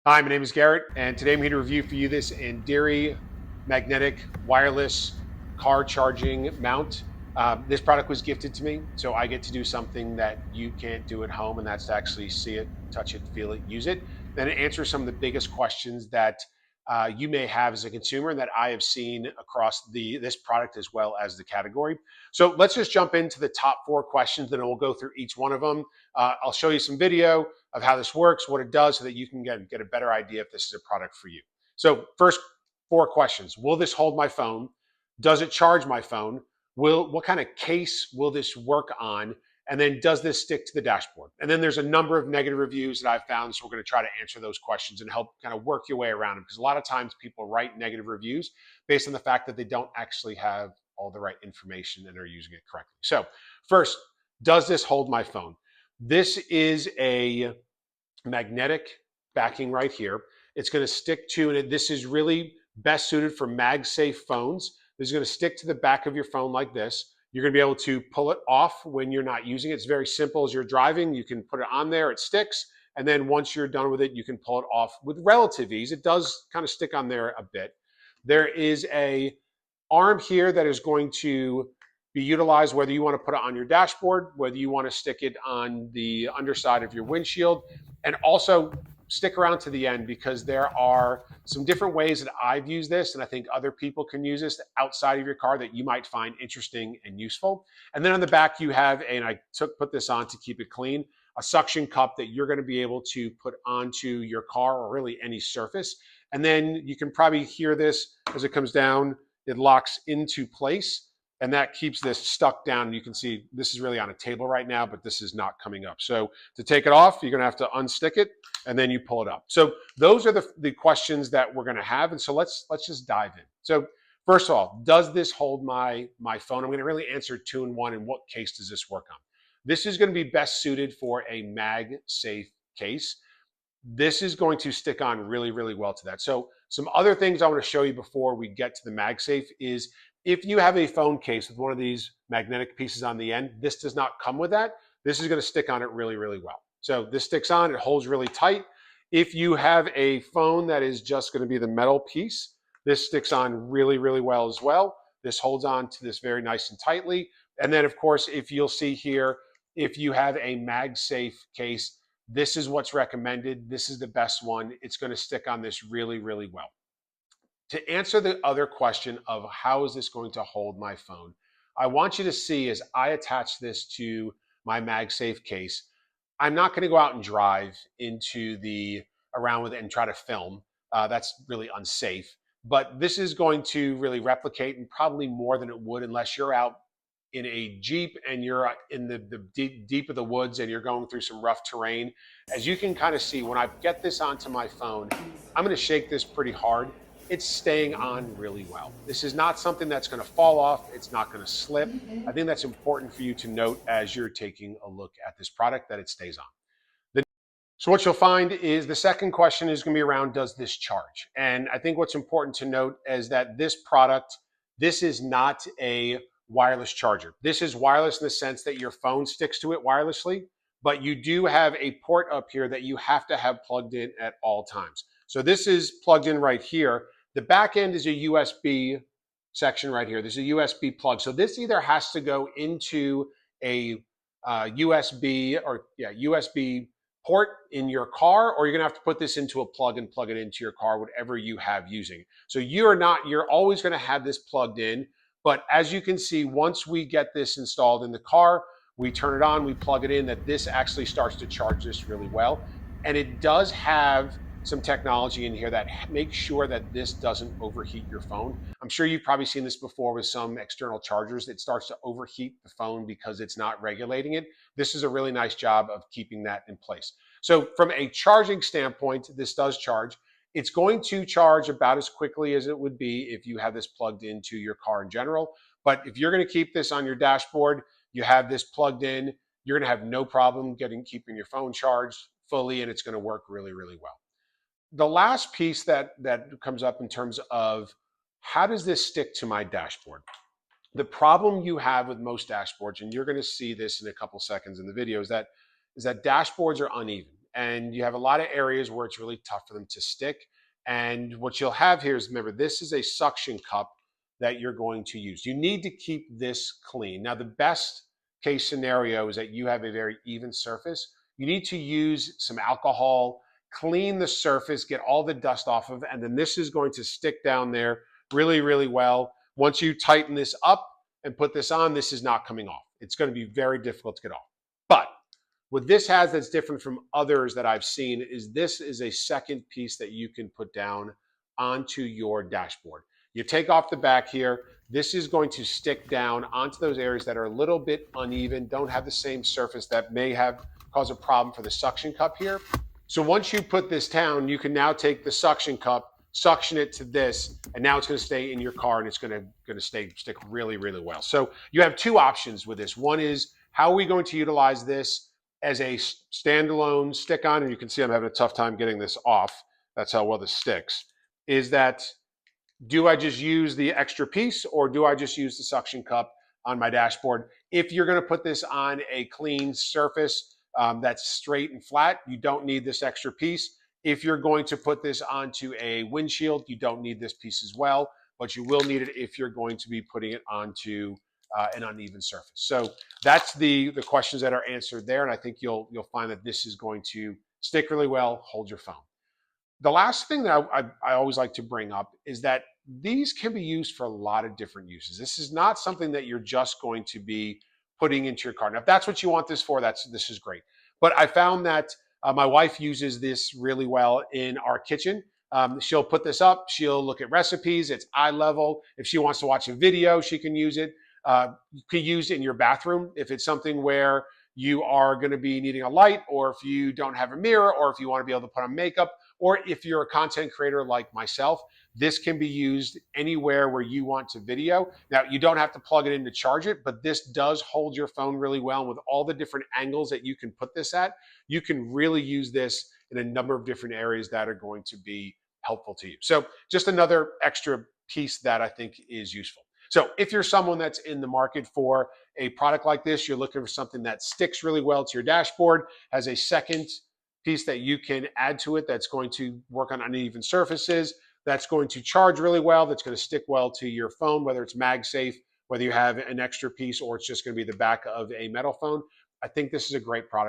Hi, my name is Garrett, and today I'm here to review for you this Anderi magnetic wireless car charging mount. This product was gifted to me, so I get to do something that you can't do at home, and that's to actually see it, touch it, feel it, use it. Then it answers some of the biggest questions that you may have as a consumer and that I have seen across this product as well as the category. So let's just jump into the top four questions, then we'll go through each one of them. I'll show you some video of how this works, what it does, so that you can get a better idea if this is a product for you. So first four questions. Will this hold my phone? Does it charge my phone? What kind of case will this work on? And then does this stick to the dashboard? And then there's a number of negative reviews that I've found. So we're going to try to answer those questions and help kind of work your way around them. Because a lot of times people write negative reviews based on the fact that they don't actually have all the right information and are using it correctly. So first, does this hold my phone? This is a magnetic backing right here. It's going to stick to, and this is really best suited for MagSafe phones. This is going to stick to the back of your phone like this. You're going to be able to pull it off when you're not using it. It's very simple. As you're driving, you can put it on there, it sticks. And then once you're done with it, you can pull it off with relative ease. It does kind of stick on there a bit. There is a arm here that is going to be utilized whether you want to put it on your dashboard, whether you want to stick it on the underside of your windshield, and also stick around to the end because there are some different ways that I've used this, and I think other people can use this outside of your car that you might find interesting and useful. And then on the back you have, and I put this on to keep it clean, a suction cup that you're going to be able to put onto your car or really any surface. And then you can probably hear this as it comes down. It locks into place, and that keeps this stuck down. You can see this is really on a table right now, but this is not coming up. So to take it off, you're going to have to unstick it, and then you pull it up. So those are the questions that we're going to have. And so let's just dive in. So first of all, does this hold my phone? I'm going to really answer two in one. In what case does this work on? This is going to be best suited for a MagSafe case. This is going to stick on really, really well to that. So some other things I want to show you before we get to the MagSafe is if you have a phone case with one of these magnetic pieces on the end, this does not come with that. This is going to stick on it really, really well. So this sticks on, it holds really tight. If you have a phone that is just going to be the metal piece, this sticks on really, really well as well. This holds on to this very nice and tightly. And then of course, if you'll see here, if you have a MagSafe case, this is what's recommended. This is the best one. It's going to stick on this really, really well. To answer the other question of how is this going to hold my phone, I want you to see as I attach this to my MagSafe case, I'm not going to go out and drive into the around with it and try to film. That's really unsafe. But this is going to really replicate, and probably more than it would unless you're out in a Jeep and you're in the deep of the woods and you're going through some rough terrain. As you can kind of see, when I get this onto my phone, I'm going to shake this pretty hard. It's staying on really well. This is not something that's going to fall off. It's not going to slip. I think that's important for you to note as you're taking a look at this product, that it stays on. So what you'll find is the second question is going to be around, does this charge? And I think what's important to note is that this product, this is not a wireless charger. This is wireless in the sense that your phone sticks to it wirelessly, but you do have a port up here that you have to have plugged in at all times. So this is plugged in right here. The back end is a USB section right here. There's a USB plug. So this either has to go into a USB port in your car, or you're gonna have to put this into a plug and plug it into your car, whatever you have using. So you're always gonna have this plugged in, but as you can see, once we get this installed in the car, we turn it on, we plug it in, that this actually starts to charge this really well. And it does have some technology in here that makes sure that this doesn't overheat your phone. I'm sure you've probably seen this before with some external chargers. It starts to overheat the phone because it's not regulating it. This is a really nice job of keeping that in place. So from a charging standpoint, this does charge. It's going to charge about as quickly as it would be if you have this plugged into your car in general. But if you're going to keep this on your dashboard, you have this plugged in, you're going to have no problem keeping your phone charged fully, and it's going to work really, really well. The last piece that comes up in terms of how does this stick to my dashboard? The problem you have with most dashboards, and you're going to see this in a couple seconds in the video, is that dashboards are uneven. and you have a lot of areas where it's really tough for them to stick. And what you'll have here is, remember, this is a suction cup that you're going to use. You need to keep this clean. Now, the best case scenario is that you have a very even surface. You need to use some alcohol, clean the surface, get all the dust off of it, and then this is going to stick down there really, really well. Once you tighten this up and put this on, this is not coming off. It's going to be very difficult to get off. But what this has that's different from others that I've seen is this is a second piece that you can put down onto your dashboard. You take off the back here. This is going to stick down onto those areas that are a little bit uneven, don't have the same surface, that may have caused a problem for the suction cup here. So once you put this down, you can now take the suction cup, suction it to this, and now it's going to stay in your car, and it's going to stick really, really well. So you have two options with this. One is, how are we going to utilize this as a standalone stick-on? And you can see I'm having a tough time getting this off. That's how well this sticks. Is that, do I just use the extra piece, or do I just use the suction cup on my dashboard? If you're going to put this on a clean surface that's straight and flat, you don't need this extra piece. If you're going to put this onto a windshield, you don't need this piece as well, but you will need it if you're going to be putting it onto an uneven surface. So that's the questions that are answered there, and I think you'll find that this is going to stick really well, hold your phone. The last thing that I always like to bring up is that these can be used for a lot of different uses. This is not something that you're just going to be putting into your car. Now, if that's what you want this for, this is great. But I found that my wife uses this really well in our kitchen. She'll put this up. She'll look at recipes. It's eye level. If she wants to watch a video, she can use it. You can use it in your bathroom if it's something where you are going to be needing a light, or if you don't have a mirror, or if you want to be able to put on makeup, or if you're a content creator like myself. This can be used anywhere where you want to video. Now, you don't have to plug it in to charge it, but this does hold your phone really well. And with all the different angles that you can put this at, you can really use this in a number of different areas that are going to be helpful to you. So just another extra piece that I think is useful. So if you're someone that's in the market for a product like this, you're looking for something that sticks really well to your dashboard, has a second piece that you can add to it that's going to work on uneven surfaces, that's going to charge really well, that's going to stick well to your phone, whether it's MagSafe, whether you have an extra piece, or it's just going to be the back of a metal phone. I think this is a great product.